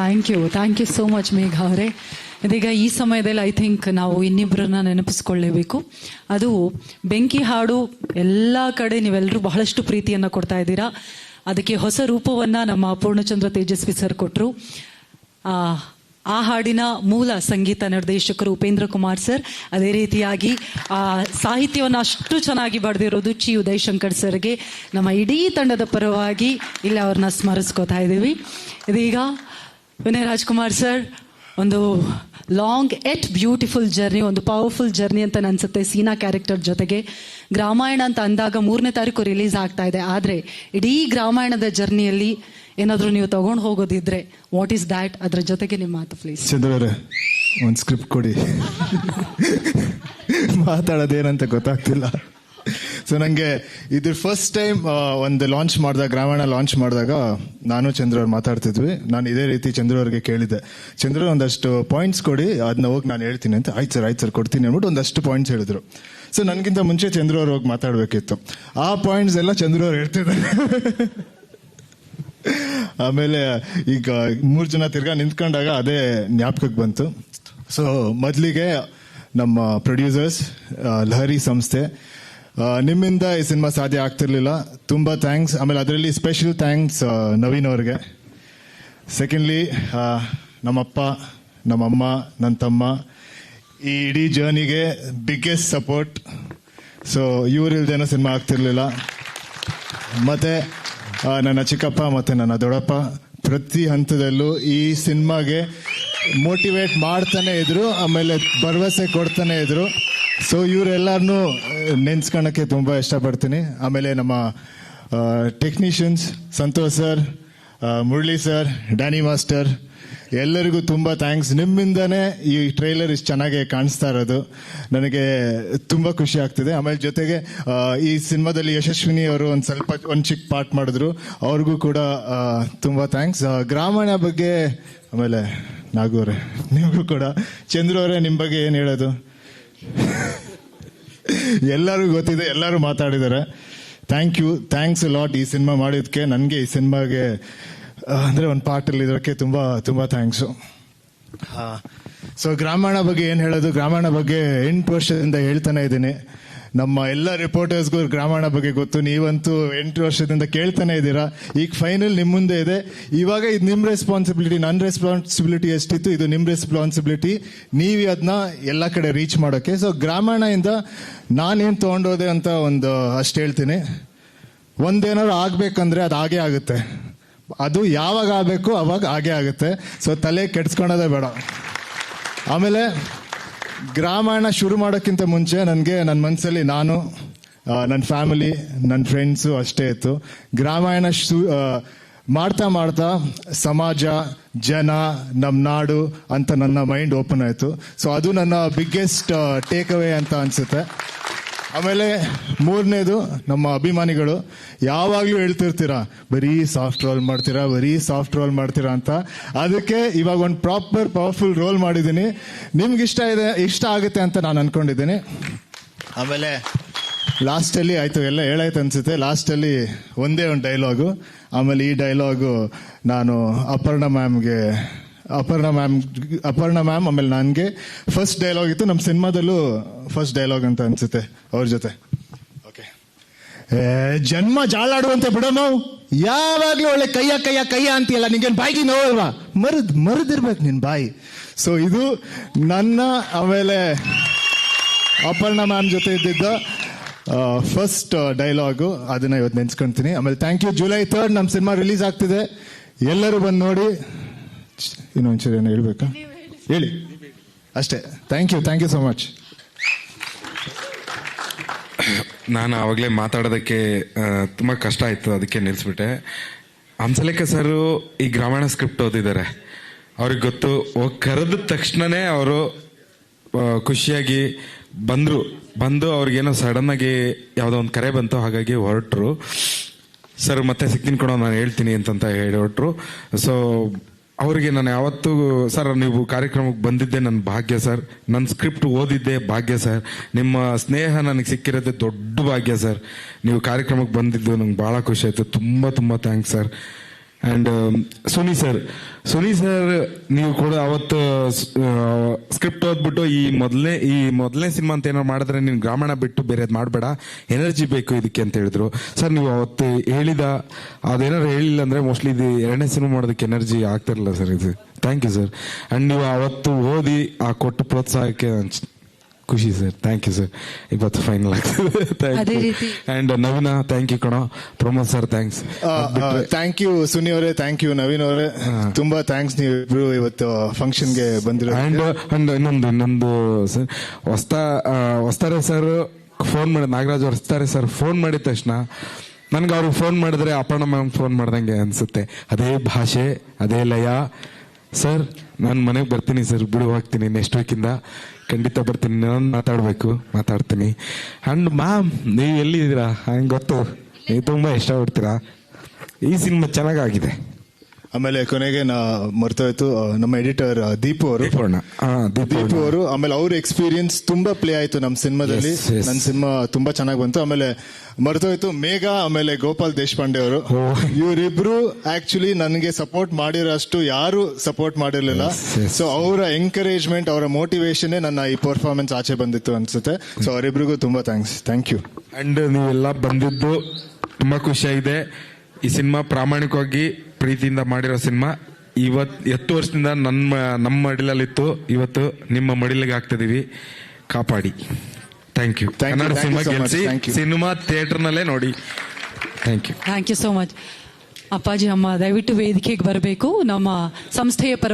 Thank you so much ಮೇಘ ಅವರೇ. ಇದೀಗ ಈ ಸಮಯದಲ್ಲಿ ಐ ಥಿಂಕ್ ನಾವು ಇನ್ನಿಬ್ಬರನ್ನ ನೆನಪಿಸ್ಕೊಳ್ಳೇಬೇಕು. ಅದು ಬೆಂಕಿ ಹಾಡು ಎಲ್ಲ ಕಡೆ ನೀವೆಲ್ಲರೂ ಬಹಳಷ್ಟು ಪ್ರೀತಿಯನ್ನು ಕೊಡ್ತಾ ಇದ್ದೀರಾ. ಅದಕ್ಕೆ ಹೊಸ ರೂಪವನ್ನು ನಮ್ಮ ಪೂರ್ಣಚಂದ್ರ ತೇಜಸ್ವಿ ಸರ್ ಕೊಟ್ಟರು. ಆ ಹಾಡಿನ ಮೂಲ ಸಂಗೀತ ನಿರ್ದೇಶಕರು ಉಪೇಂದ್ರ ಕುಮಾರ್ ಸರ್. ಅದೇ ರೀತಿಯಾಗಿ ಆ ಸಾಹಿತ್ಯವನ್ನು ಅಷ್ಟು ಚೆನ್ನಾಗಿ ಬರೆದಿರೋದು ಚಿ ಉದಯಶಂಕರ್ ಸರ್ಗೆ ನಮ್ಮ ಇಡೀ ತಂಡದ ಪರವಾಗಿ ಇಲ್ಲಿ ಅವ್ರನ್ನ ಸ್ಮರಿಸ್ಕೋತಾ ಇದ್ದೀವಿ. ಇದೀಗ ವಿನಯ್ ರಾಜ್ಕುಮಾರ್ ಸರ್ ಒಂದು ಲಾಂಗ್ ಎಟ್ ಬ್ಯೂಟಿಫುಲ್ ಜರ್ನಿ, ಒಂದು ಪವರ್ಫುಲ್ ಜರ್ನಿ ಅಂತ ಅನ್ಸುತ್ತೆ. ಸೀನಾ ಕ್ಯಾರೆಕ್ಟರ್ ಜೊತೆಗೆ ಗ್ರಾಮಾಯಣ ಅಂತ ಅಂದಾಗ 3ನೇ ತಾರೀಕು ರಿಲೀಸ್ ಆಗ್ತಾ ಇದೆ. ಆದರೆ ಇಡೀ ಗ್ರಾಮಾಯಣದ ಜರ್ನಿಯಲ್ಲಿ ಏನಾದರೂ ನೀವು ತಗೊಂಡು ಹೋಗೋದಿದ್ರೆ ವಾಟ್ ಈಸ್ ದ್ಯಾಟ್? ಅದ್ರ ಜೊತೆಗೆ ನಿಮ್ಮ ಮಾತು ಪ್ಲೀಸ್. ಚಂದ್ರವ್ರೆ, ಒಂದು ಸ್ಕ್ರಿಪ್ಟ್ ಕೊಡಿ. ಮಾತಾಡೋದೇನಂತ ಗೊತ್ತಾಗ್ತಿಲ್ಲ. ಸೊ ನನಗೆ ಇದ್ರ ಫಸ್ಟ್ ಟೈಮ್ ಒಂದು ಲಾಂಚ್ ಮಾಡಿದಾಗ, ಗ್ರಾಮಾಯಣ ಲಾಂಚ್ ಮಾಡಿದಾಗ ನಾನು ಚಂದ್ರವ್ರು ಮಾತಾಡ್ತಿದ್ವಿ. ನಾನು ಇದೇ ರೀತಿ ಚಂದ್ರವ್ರಿಗೆ ಕೇಳಿದ್ದೆ, ಚಂದ್ರ ಒಂದಷ್ಟು ಪಾಯಿಂಟ್ಸ್ ಕೊಡಿ, ಅದನ್ನ ಹೋಗಿ ನಾನು ಹೇಳ್ತೀನಿ ಅಂತ. ಆಯ್ತು ಸರ್ ಕೊಡ್ತೀನಿ ಅಂದ್ಬಿಟ್ಟು ಒಂದಷ್ಟು ಪಾಯಿಂಟ್ಸ್ ಹೇಳಿದ್ರು. ಸೊ ನನಗಿಂತ ಮುಂಚೆ ಚಂದ್ರವ್ರು ಹೋಗಿ ಮಾತಾಡಬೇಕಿತ್ತು. ಆ ಪಾಯಿಂಟ್ಸ್ ಎಲ್ಲ ಚಂದ್ರವ್ರು ಹೇಳ್ತಿದ್ದಾರೆ. ಆಮೇಲೆ ಈಗ 3 ಜನ ತಿರ್ಗಾ ನಿಂತ್ಕೊಂಡಾಗ ಅದೇ ಜ್ಞಾಪಕಕ್ಕೆ ಬಂತು. ಸೊ ಮೊದಲಿಗೆ ನಮ್ಮ ಪ್ರೊಡ್ಯೂಸರ್ಸ್, ಲಹರಿ ಸಂಸ್ಥೆ, ನಿಮ್ಮಿಂದ ಈ ಸಿನಿಮಾ ಸಾಧ್ಯ ಆಗ್ತಿರ್ಲಿಲ್ಲ, ತುಂಬ ಥ್ಯಾಂಕ್ಸ್. ಆಮೇಲೆ ಅದರಲ್ಲಿ ಸ್ಪೆಷಲ್ ಥ್ಯಾಂಕ್ಸ್ ನವೀನ್ ಅವ್ರಿಗೆ. ಸೆಕೆಂಡ್ಲಿ ನಮ್ಮಪ್ಪ, ನಮ್ಮಮ್ಮ, ನನ್ನ ತಮ್ಮ, ಈ ಇಡೀ ಜರ್ನಿಗೆ ಬಿಗ್ಗೆಸ್ಟ್ ಸಪೋರ್ಟ್. ಸೊ ಇವರಿಲ್ದೇನೋ ಸಿನಿಮಾ ಆಗ್ತಿರ್ಲಿಲ್ಲ. ಮತ್ತೆ ನನ್ನ ಚಿಕ್ಕಪ್ಪ ಮತ್ತು ನನ್ನ ದೊಡ್ಡಪ್ಪ ಪ್ರತಿ ಹಂತದಲ್ಲೂ ಈ ಸಿನಿಮಾಗೆ ಮೋಟಿವೇಟ್ ಮಾಡ್ತಾನೆ ಇದ್ರು, ಆಮೇಲೆ ಭರವಸೆ ಕೊಡ್ತಾನೆ ಇದ್ರು. ಸೊ ಇವರೆಲ್ಲರನ್ನೂ ನೆನ್ಸ್ಕೊಳಕ್ಕೆ ತುಂಬ ಇಷ್ಟಪಡ್ತೀನಿ. ಆಮೇಲೆ ನಮ್ಮ technicians Santosh sir, Murali sir, Danny master, ಎಲ್ಲರಿಗೂ ತುಂಬ ಥ್ಯಾಂಕ್ಸ್. ನಿಮ್ಮಿಂದನೇ ಈ ಟ್ರೈಲರ್ ಇಷ್ಟು ಚೆನ್ನಾಗಿ ಕಾಣಿಸ್ತಾ ಇರೋದು ನನಗೆ ತುಂಬ ಖುಷಿ ಆಗ್ತಿದೆ. ಆಮೇಲೆ ಜೊತೆಗೆ ಈ ಸಿನಿಮಾದಲ್ಲಿ ಯಶಸ್ವಿನಿ ಅವರು ಒಂದು ಚಿಕ್ಕ ಪಾರ್ಟ್ ಮಾಡಿದ್ರು, ಅವ್ರಿಗೂ ಕೂಡ ತುಂಬ ಥ್ಯಾಂಕ್ಸ್. ಗ್ರಾಮಾಯಣ ಬಗ್ಗೆ ಆಮೇಲೆ ನಾಗೂರೇ ನಿಮಗೂ ಕೂಡ. ಚಂದ್ರು ಅವರೇ, ನಿಮ್ಮ ಬಗ್ಗೆ ಏನು ಹೇಳೋದು? ಎಲ್ಲರಿಗೂ ಗೊತ್ತಿದೆ, ಎಲ್ಲರೂ ಮಾತಾಡಿದ್ದಾರೆ. ಥ್ಯಾಂಕ್ಸ್ ಲಾಟ್ ಈ ಸಿನಿಮಾ ಮಾಡಿದ್ದಕ್ಕೆ. ನನಗೆ ಈ ಸಿನಿಮಾಗೆ ಅಂದರೆ ಒಂದು ಪಾರ್ಟಲ್ಲಿ ಇದಕ್ಕೆ ತುಂಬ ತುಂಬ ಥ್ಯಾಂಕ್ಸು. ಸೊ ಗ್ರಾಮಾಯಣ ಬಗ್ಗೆ ಏನು ಹೇಳೋದು? ಗ್ರಾಮಾಯಣ ಬಗ್ಗೆ 8 ವರ್ಷದಿಂದ ಹೇಳ್ತಾನೆ ಇದ್ದೀನಿ. ನಮ್ಮ ಎಲ್ಲ ರಿಪೋರ್ಟರ್ಸ್ಗೂ ಗ್ರಾಮಾಯಣ ಬಗ್ಗೆ ಗೊತ್ತು. ನೀವಂತೂ 8 ವರ್ಷದಿಂದ ಕೇಳ್ತಾನೆ ಇದ್ದೀರಾ. ಈಗ ಫೈನಲ್ ನಿಮ್ಮ ಮುಂದೆ ಇದೆ. ಇವಾಗ ಇದು ನಿಮ್ಮ ರೆಸ್ಪಾನ್ಸಿಬಿಲಿಟಿ. ನನ್ನ ರೆಸ್ಪಾನ್ಸಿಬಿಲಿಟಿ ಎಷ್ಟಿತ್ತು, ಇದು ನಿಮ್ಮ ರೆಸ್ಪಾನ್ಸಿಬಿಲಿಟಿ. ನೀವು ಅದನ್ನ ಎಲ್ಲ ಕಡೆ ರೀಚ್ ಮಾಡೋಕ್ಕೆ. ಸೊ ಗ್ರಾಮಾಯಣದಿಂದ ನಾನೇನು ತೊಗೊಂಡೋದೆ ಅಂತ ಒಂದು ಅಷ್ಟು ಹೇಳ್ತೀನಿ. ಒಂದೇನಾದ್ರು ಆಗಬೇಕಂದ್ರೆ ಅದು ಹಾಗೇ ಆಗುತ್ತೆ. ಅದು ಯಾವಾಗ ಆಗಬೇಕು ಅವಾಗ ಹಾಗೇ ಆಗುತ್ತೆ. ಸೊ ತಲೆ ಕೆಡ್ಸ್ಕೊಳೋದೇ ಬೇಡ. ಆಮೇಲೆ ಗ್ರಾಮಾಯಣ ಶುರು ಮಾಡೋಕ್ಕಿಂತ ಮುಂಚೆ ನನಗೆ ನನ್ನ ಮನಸ್ಸಲ್ಲಿ ನಾನು, ನನ್ನ ಫ್ಯಾಮಿಲಿ, ನನ್ನ ಫ್ರೆಂಡ್ಸು ಅಷ್ಟೇ ಇತ್ತು. ಗ್ರಾಮಾಯಣ ಮಾಡ್ತಾ ಮಾಡ್ತಾ ಸಮಾಜ, ಜನ, ನಮ್ಮ ನಾಡು ಅಂತ ನನ್ನ ಮೈಂಡ್ ಓಪನ್ ಆಯಿತು. ಸೊ ಅದು ನನ್ನ ಬಿಗ್ಗೆಸ್ಟ್ ಟೇಕ್ ಅವೇ ಅಂತ ಅನಿಸುತ್ತೆ. ಆಮೇಲೆ 3ನೇದು, ನಮ್ಮ ಅಭಿಮಾನಿಗಳು ಯಾವಾಗಲೂ ಹೇಳ್ತಿರ್ತೀರಾ ಬರೀ ಸಾಫ್ಟ್ ರೋಲ್ ಮಾಡ್ತೀರಾ ಅಂತ. ಅದಕ್ಕೆ ಇವಾಗ ಒಂದು ಪ್ರಾಪರ್ ಪವರ್ಫುಲ್ ರೋಲ್ ಮಾಡಿದ್ದೀನಿ. ನಿಮ್ಗೆ ಇಷ್ಟ ಆಗುತ್ತೆ ಅಂತ ನಾನು ಅನ್ಕೊಂಡಿದ್ದೀನಿ. ಆಮೇಲೆ ಲಾಸ್ಟಲ್ಲಿ ಆಯಿತು, ಎಲ್ಲ ಹೇಳಾಯ್ತು ಅನ್ಸುತ್ತೆ. ಲಾಸ್ಟಲ್ಲಿ ಒಂದೇ ಒಂದು ಡೈಲಾಗು. ಆಮೇಲೆ ಈ ಡೈಲಾಗು ನಾನು ಅಪರ್ಣಾ ಮ್ಯಾಮ್ ಆಮೇಲೆ ನನಗೆ ಫಸ್ಟ್ ಡೈಲಾಗ್ ಇತ್ತು. ನಮ್ಮ ಸಿನಿಮಾದಲ್ಲೂ ಫಸ್ಟ್ ಡೈಲಾಗ್ ಅಂತ ಅನ್ಸುತ್ತೆ ಅವ್ರ ಜೊತೆ. ಓಕೆ, ಜನ್ಮ ಜಾಲಾಡುವಂತೆ ಬಿಡೋನು, ಯಾವಾಗ್ಲೂ ಒಳ್ಳೆ ಕಯ್ಯ ಅಂತೀಯಲ್ಲ, ನಿಂಗೇನು ಬಾಯಿಗೆ ನೋವಲ್ವಾ? ಮರದಿರ್ಬೇಕು ನಿನ್ ಬಾಯಿ. ಸೊ ಇದು ನನ್ನ ಆಮೇಲೆ ಅಪರ್ಣಾ ಮ್ಯಾಮ್ ಜೊತೆ ಇದ್ದಿದ್ದ ಫಸ್ಟ್ ಡೈಲಾಗು. ಅದನ್ನ ಇವತ್ತು ನೆನ್ಸ್ಕೊಂತೀನಿ. ಆಮೇಲೆ ಥ್ಯಾಂಕ್ ಯು. ಜುಲೈ 3 ನಮ್ಮ ಸಿನಿಮಾ ರಿಲೀಸ್ ಆಗ್ತಿದೆ. ಎಲ್ಲರೂ ಬಂದು ನೋಡಿ. ಇನ್ನೊಂದ್ಸರಿ ಏನೋ ಹೇಳ್ಬೇಕಾ? ಹೇಳಿ ಅಷ್ಟೇ. Thank you so much. ನಾನು ಆವಾಗಲೇ ಮಾತಾಡೋದಕ್ಕೆ ತುಂಬ ಕಷ್ಟ ಆಯಿತು, ಅದಕ್ಕೆ ನಿಲ್ಲಿಸ್ಬಿಟ್ಟೆ. ಹಂಸಲೇಖ ಸರ್ ಈ ಗ್ರಾಮಾಯಣ ಸ್ಕ್ರಿಪ್ಟ್ ಓದಿದ್ದಾರೆ. ಅವ್ರಿಗೆ ಗೊತ್ತು. ಕರೆದ ತಕ್ಷಣನೇ ಅವರು ಖುಷಿಯಾಗಿ ಬಂದು ಅವ್ರಿಗೇನೋ ಸಡನ್ ಆಗಿ ಯಾವುದೋ ಒಂದು ಕರೆ ಬಂತು, ಹಾಗಾಗಿ ಹೊರಟರು. ಸರ್ ಮತ್ತೆ ಸಿಗ್ತೀನಿ ಕೊಡೋ, ನಾನು ಹೇಳ್ತೀನಿ ಅಂತಂತ ಹೇಳಿ ಹೊರಟರು. ಸೊ ಅವರಿಗೆ ನಾನು ಯಾವತ್ತೂ, ಸರ್ ನೀವು ಕಾರ್ಯಕ್ರಮಕ್ಕೆ ಬಂದಿದ್ದೆ ನನ್ನ ಭಾಗ್ಯ ಸರ್, ನನ್ನ ಸ್ಕ್ರಿಪ್ಟ್ ಓದಿದ್ದೆ ಭಾಗ್ಯ ಸರ್, ನಿಮ್ಮ ಸ್ನೇಹ ನನಗೆ ಸಿಕ್ಕಿರೋದೇ ದೊಡ್ಡ ಭಾಗ್ಯ ಸರ್, ನೀವು ಕಾರ್ಯಕ್ರಮಕ್ಕೆ ಬಂದಿದ್ದು ನಂಗೆ ಭಾಳ ಖುಷಿ ಆಯಿತು, ತುಂಬ ತುಂಬ thanks sir. And Suni sir ನೀವು ಕೂಡ ಅವತ್ತು ಸ್ಕ್ರಿಪ್ಟ್ ಓದ್ಬಿಟ್ಟು ಈ ಮೊದಲನೇ ಸಿನಿಮಾ ಅಂತ ಏನೋ ಮಾಡಿದ್ರೆ ನೀನು ಗ್ರಾಮೀಣ ಬಿಟ್ಟು ಬೇರೆದ್ ಮಾಡಬೇಡ, ಎನರ್ಜಿ ಬೇಕು ಇದಕ್ಕೆ ಅಂತ ಹೇಳಿದ್ರು ಸರ್. ನೀವು ಅವತ್ತು ಅದೇನಾದ್ರು ಹೇಳಿಲ್ಲ ಅಂದ್ರೆ ಮೋಸ್ಟ್ಲಿ ಇದು 2ನೇ ಸಿನಿಮಾ ಮಾಡೋದಕ್ಕೆ ಎನರ್ಜಿ ಆಗ್ತಿರಲಿಲ್ಲ ಸರ್. ಇದು ಥ್ಯಾಂಕ್ ಯು ಸರ್. ಅಂಡ್ ನೀವು ಅವತ್ತು ಓದಿ ಆ ಕೊಟ್ಟು ಪ್ರೋತ್ಸಾಹಕ್ಕೆ ಖುಷಿ ಸರ್. Thank you sir. ಇವತ್ತು ಫೈನಲ್ ಆಗ್ತದೆ. ಅದೇ ರೀತಿ ಅಂಡ್ ನವೀನ ಥ್ಯಾಂಕ್ ಯು ಕಣೋ. Pramod sir thanks. Thank you Suni ಅವರೇ, ಥ್ಯಾಂಕ್ ಯು ನವೀನ್ ಅವರೇ, ತುಂಬಾ ಥ್ಯಾಂಕ್ಸ್ ನೀವಿಬ್ರು ಇವತ್ತು ಫಂಕ್ಷನ್ಗೆ ಬಂದಿರೋ. ಅಂಡ್ ಇನ್ನೊಂದು ಸರ್, ಹೊಸ್ತಾರೆ ಸರ್ ಫೋನ್ ಮಾಡಿ, ನಾಗರಾಜ್ ಹೊಸ್ತಾರೆ ಸರ್ ಫೋನ್ ಮಾಡಿದ ತಕ್ಷಣ ನನ್ಗೆ ಅವ್ರಿಗೆ ಫೋನ್ ಮಾಡಿದ್ರೆ ಅಪರ್ಣ ಮ್ಯಾಮ್ ಫೋನ್ ಮಾಡ್ದಂಗೆ ಅನ್ಸುತ್ತೆ. ಅದೇ ಭಾಷೆ, ಅದೇ ಲಯ. ಸರ್ ನಾನು ಮನೆಗೆ ಬರ್ತೀನಿ ಸರ್, ಬಿಡು ಹೋಗ್ತೀನಿ ನೆಕ್ಸ್ಟ್ ವೀಕಿಂದ ಖಂಡಿತ ಬರ್ತೀನಿ. ನಾನು ಮಾತಾಡ್ತೀನಿ. ಅಂಡ್ ಮ್ಯಾಮ್ ನೀವು ಎಲ್ಲಿದ್ದೀರಾ ಹಂಗೆ ಗೊತ್ತು, ನೀವು ತುಂಬಾ ಇಷ್ಟಪಡ್ತೀರಾ. ಈ ಸಿನಿಮಾ ಚೆನ್ನಾಗಿದೆ. ಆಮೇಲೆ ಕೊನೆಗೆ ಮರ್ತೋಯ್ತು, ನಮ್ಮ ಎಡಿಟರ್ ದೀಪು ಅವರು ಆಮೇಲೆ ಅವ್ರ ಎಕ್ಸ್ಪೀರಿಯನ್ಸ್ ತುಂಬಾ ಪ್ಲೇ ಆಯ್ತು ನಮ್ಮ ಸಿನಿಮಾದಲ್ಲಿ. ನನ್ನ ಸಿನಿಮಾ ತುಂಬಾ ಚೆನ್ನಾಗಿ ಬಂತು. ಆಮೇಲೆ ಮರ್ತೋಯ್ತು ಮೇಘ, ಆಮೇಲೆ ಗೋಪಾಲ್ ದೇಶಪಾಂಡೆ ಅವರು. ಇವರಿಬ್ರು ಆಕ್ಚುಲಿ ನನಗೆ ಸಪೋರ್ಟ್ ಮಾಡಿರೋಷ್ಟು ಯಾರು ಸಪೋರ್ಟ್ ಮಾಡಿರ್ಲಿಲ್ಲ. ಸೊ ಅವರ ಎಂಕರೇಜ್ಮೆಂಟ್, ಅವರ ಮೋಟಿವೇಶನ್ ನನ್ನ ಈ ಪರ್ಫಾರ್ಮೆನ್ಸ್ ಆಚೆ ಬಂದಿತ್ತು ಅನ್ಸುತ್ತೆ. ಸೊ ಅವರಿಬ್ರಿಗೂ ತುಂಬಾ ಥ್ಯಾಂಕ್ ಯು. ಅಂಡ್ ನೀವೆಲ್ಲ ಬಂದಿದ್ದು ತುಂಬಾ ಖುಷಿಯಾಗಿದೆ. ಈ ಸಿನಿಮಾ ಪ್ರಾಮಾಣಿಕವಾಗಿ ಪ್ರೀತಿಯಿಂದ ಮಾಡಿರೋ ಸಿನಿಮಾ. 10 ವರ್ಷದಿಂದ ನಮ್ಮ ಮಡಿಲಲ್ಲಿತ್ತು, ಇವತ್ತು ನಿಮ್ಮ ಮಡಿಲಿಗೆ ಆಗ್ತಿದೀವಿ. ಕಾಪಾಡಿ. Thank you. ಕನ್ನಡ ಸಿನಿಮಾ ಗೆಲ್ಸಿ, ಸಿನಿಮಾ ಥಿಯೇಟರ್ ನಲ್ಲೇ ನೋಡಿ. Thank you so much. ಅಪ್ಪಾಜಿ ಅಮ್ಮ ದಯವಿಟ್ಟು ವೇದಿಕೆಗೆ ಬರಬೇಕು. ನಮ್ಮ ಸಂಸ್ಥೆಯ ಪರ